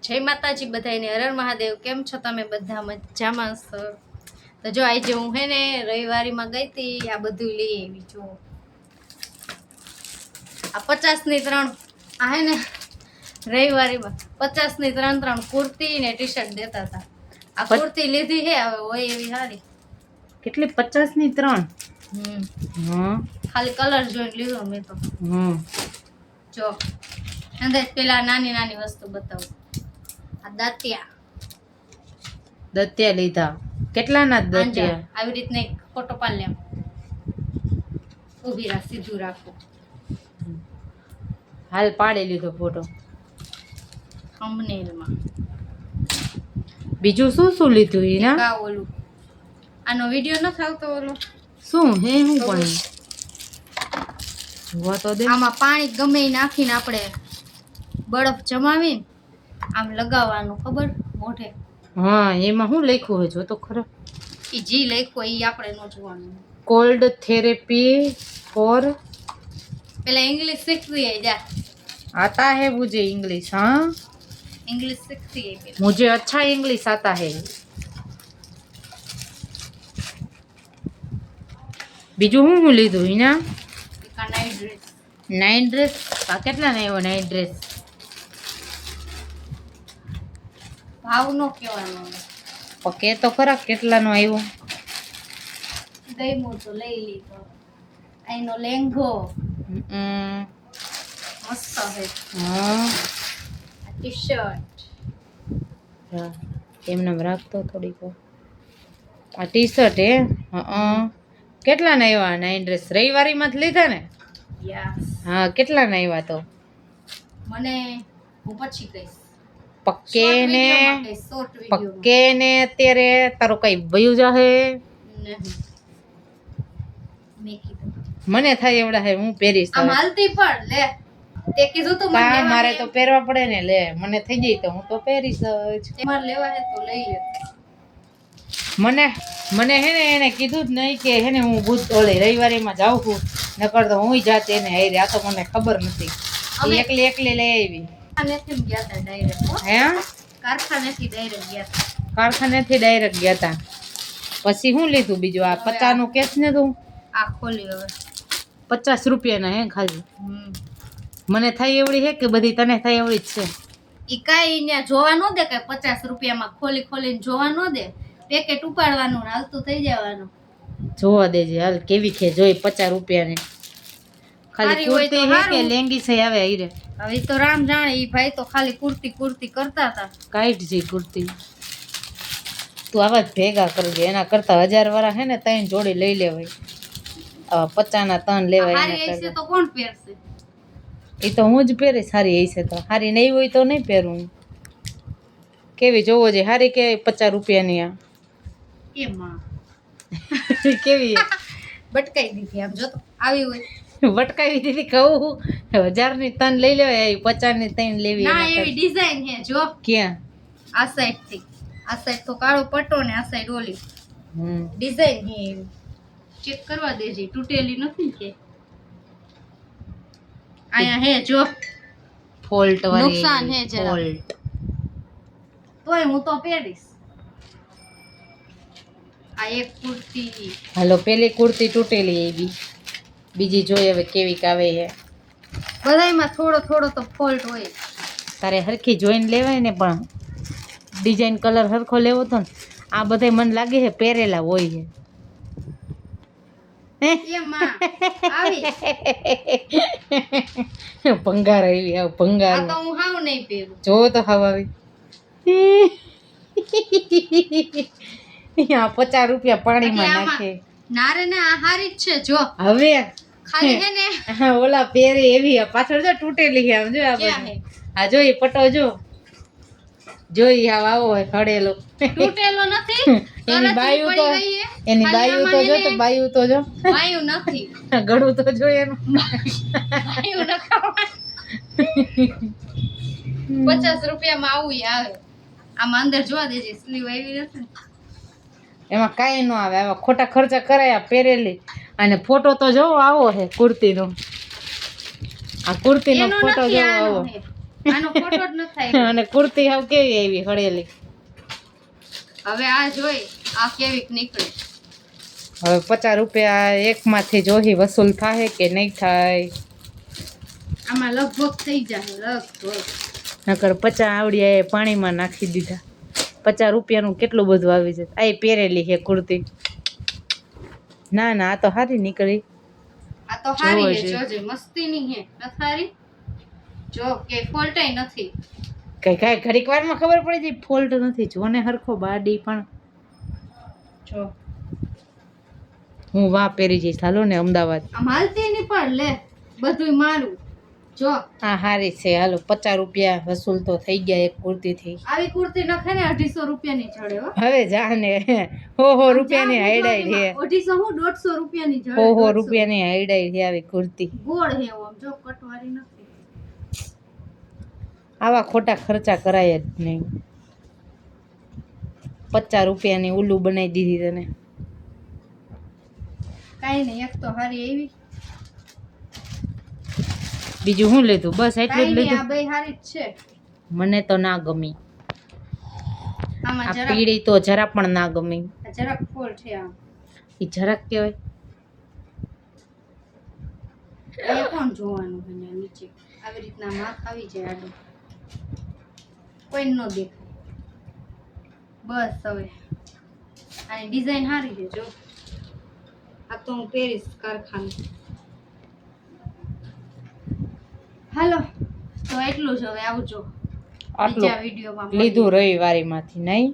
જય માતાજી બધાને, હર મહાદેવ। કેમ છો તમે બધા? મજામાં છો? તો જો આજે હું હે ને રવિવારીમાં ગઈ હતી, આ બધું લઈ આવી। જો આ 50 ની 3 આ હે ને રવિવારીમાં 50 ની 3 કુર્તી ને ટી શર્ટ દેતા હતા। આ કુર્તી લીધી હે, હવે હોય એવી સારી। કેટલી? 50 ની 3? ખાલી કલર જોઈને લીધો મેં તો। જો અંદર પેલા નાની નાની વસ્તુ બતાવું। આ દત્યા લીધા। કેટલાના દત્યા? આવી રીતના એક ફોટો પાડ લે, ઊભી રાખ, સીધું રાખો। હાલ પાડી લીધો ફોટો। થંબનેલમાં બીજું શું શું લીધું? ઈના કા ઓલું આનો વિડિયો ન આવતો ઓલો શું હે? હું પણ જોવા તો દે। આમાં પાણી ગમે ઈ નાખીને આપણે બરફ જમાવીને આમ લગાવવાનું, ખબર મોઢે? હા, એમાં શું લખ્યું હોય? જો તો ખરો। ઈ જી લખ્યું ઈ આપણે ન જોવાનું। कोल्ड थेरेपी फॉर, पहले इंग्लिश सीखती है जा। आता है मुझे इंग्लिश। हाँ, इंग्लिश सीखती है पहले। मुझे अच्छा इंग्लिश आता है। બીજું શું લીધું ઈના? કા નાઈટ ડ્રેસ। નાઈટ ડ્રેસ આ કેટલા ના આવ્યો? નાઈટ ડ્રેસ ભાવ નો કહેવાનો, ઓકે તો ખરા કેટલા નો આવ્યો? ગઈમો તો લઈ લીધો। આઈનો લેંઘો મસ્ત છે। હા, આ ટી શર્ટ એમને રાખતો થોડીક વાર। આ ટી શર્ટ હે? હા, કેટલા ના આવ્યા? નાઈટ ડ્રેસ રવિવારીમાં જ લીધા ને? યસ। હા, કેટલા ના આવ્યા? તો મને હું પછી કહીશ, પક્કે ને શોર્ટ વિડિયો પક્કે ને અત્યારે તારો કઈ વયું જાહે? મેં કીધું મને થાય એવડા હે હું પહેરીશ। આમ હાલતી પણ લે, તે કીધું તો મને લેવા મારે હે, તો પહેરવા પડે ને। લે, મને થઈ જાય તો હું તો પહેરીશ જ। તમારે લેવા હે તો લઈ લે। મને હે ને એને કીધું જ નહીં કે હે ને હું રવિવારીમાં જાઉં છું, નકર તો હું જાતે એને હારે। આ તો મને ખબર નથી, એકલી એકલી લઈ આવી। કારખાનેથી ગયા હતા ડાયરેક્ટ। હે? કારખાનેથી ડાયરેક્ટ ગયા હતા। કારખાનેથી ડાયરેક્ટ ગયા હતા। પછી શું લીધું બીજું? આ 50 નું કેસ ને તું? આ ખોલી હવે 50 રૂપિયાના હે ખાલી? મને થાય એવડી હે કે બધી તને થાય એવડી જ છે? ઈ કાઈ ને જોવા ન દે કે 50 રૂપિયામાં ખોલી ખોલીને જોવા ન દે, પેકેટ ઉપાડવાનું ને હાલતું થઈ જવાનું। જોવા દેજે હાલ કેવી છે જોઈ। 50 રૂપિયાની ખાલી કુર્તી હે કે લેંગી છે આવે હીરે? હવે તો રામ જાણે, ઈ ભાઈ તો ખાલી કુર્તી કુર્તી કરતા હતા। કાઈટ જી કુર્તી તું આવા જ ભેગા કરજે, એના કરતા 1000 વાળા હે ને 3 જોડી લઈ લેવાય। 50 ના 3 લેવાય હારી એના હશે કરતા। તો કોણ પહેરશે? એ તો હું જ પહેરીશ। સારી હશે તો સારી, નહીં હોય તો નહીં પહેરું। કેવી જોવો છે? સારી કે 50 રૂપિયાની? આ એમાં કેવી બટકાઈ દીધી આમ, જો તો આવી હોય વટકાવી દીધી કહું। 1000 ની 3 લઈ લેવાય, 50 ની 3 લેવી। ના, એવી ડિઝાઇન હે જો। ક્યાં? આ સાઈડ થી આ સાઈડ તો કાળો પટ્ટો ને આ સાઈડ ઓલી ડિઝાઇન હે એવી। ચેક કરવા દેજે, તૂટેલી નથી કે? આયા હે જો, ફોલ્ટ વાળી નુકસાન હે જરા, ફોલ્ટ તોય હું તો પહેરીશ। આ એક કુર્તી, હાલો પેલી કુર્તી તૂટેલી એવી, બીજી જોઈએ હવે કેવી આવે છે। બધાયમાં થોડો થોડો તો ફોલ્ટ હોય। તારે હરખી જોઈને લેવાય ને, પણ ડિઝાઇન કલર હરખો લેવો તો ને। આ બધાય મને લાગે છે પહેરેલા હોય છે। એમાં આવી ભંગાર આવી, આવ ભંગાર। આ તો હું હાવ નહીં પહેરું। જો તો હાવ આવી। આ 50 રૂપિયા પાણીમાં નાખે। નારે ને આ હારી જ છે જો। હવે ખાલી હે ને ઓલા પહેરે એવી પાછળ જો તૂટેલી છે આમ જો। આ બધું આ જો એ પટો જો, જોઈ આવ આવો હોય ખડેલો, તૂટેલો નથી। એની બાયું તો જો, તો બાયું તો જો, બાયું નથી, ગળું તો જો એનું। બાયું નખાવા 50 રૂપિયામાં આવું આવે। આમાં અંદર જોવા દેજે, સ્લીવ આવી નથી ને? એમાં કાંઈ ન આવે, આવા ખોટા ખર્ચા કરાયા પહેરેલી। અને ફોટો તો જોવો આવો છે કુર્તીનો, આ કુર્તીનો ફોટો જોવો આવો। આનો ફોટો જ ન થાય. અને કુર્તી હાવ કેવી આવી હળેલી. હવે આ જોઈ આ કેવી નીકળે. હવે 50 રૂપિયા એકમાંથી જોહી વસૂલ થાય કે નહીં થાય. આમાં લગભગ થઈ જાય લગભગ. નકર 50 આવડિયા એ પાણીમાં નાખી દીધા. 50 રૂપિયાનું કેટલું બધું આવી જાય. આ પહેરેલી છે કુર્તી. ના ના આ તો સારી નીકળી. આ તો હારી જોવો હે છે. જોજે મસ્તીની હે નથારી. જો કે ફોલ્ટાઈ નથી. કઈ ઘડીક વારમાં ખબર પડી જાય ફોલ્ટ નથી. જોને હરખો બાડી પણ જો હું વાં પહેરી જઈશ હાલો ને અમદાવાદ. આ માલતી ની પણ લે બધુંય મારું. જો હા હારી છે હાલો 50 રૂપિયા વસૂલ તો થઈ ગયા એક કુર્તીથી. આવી કુર્તી નખે ને 250 રૂપિયાની જડે હો. હવે જાને હો રૂપિયાની હાઈડાઈ છે. 250 હું 150 રૂપિયાની જડે. હો રૂપિયાની હાઈડાઈ છે આવી કુર્તી. ગોળ હે આમ જો કટવારી નથી. આવા ખોટા ખર્ચા કરાય જ નહીં. 50 રૂપિયાની ઉલ્લુ બનાવી દીધી તને. કાઈ નહીં એક તો હારી એવી. બીજું શું લીધું? બસ એટલું કાઈ જ નહીં લીધું. આ બે હારી જ છે. મને તો ના ગમી. આમાં આ જરાક પીળી તો જરા પણ ના ગમી. જરાક ફોલ છે આમ. એ જરાક કહેવાય. એ કોણ જોવાનું અહીંયા નીચે આવી રીતના માથ આવી જાય આડું. કોઈ ન દેખાય. બસ હવે આની ડિઝાઇન સારી છે જો. આ તો હું પહેરીશ કારખાને. હાલો તો એટલું જ હવે આવજો આટલું બીજા વિડીયોમાં લીધું રવિવારીમાંથી નહીં.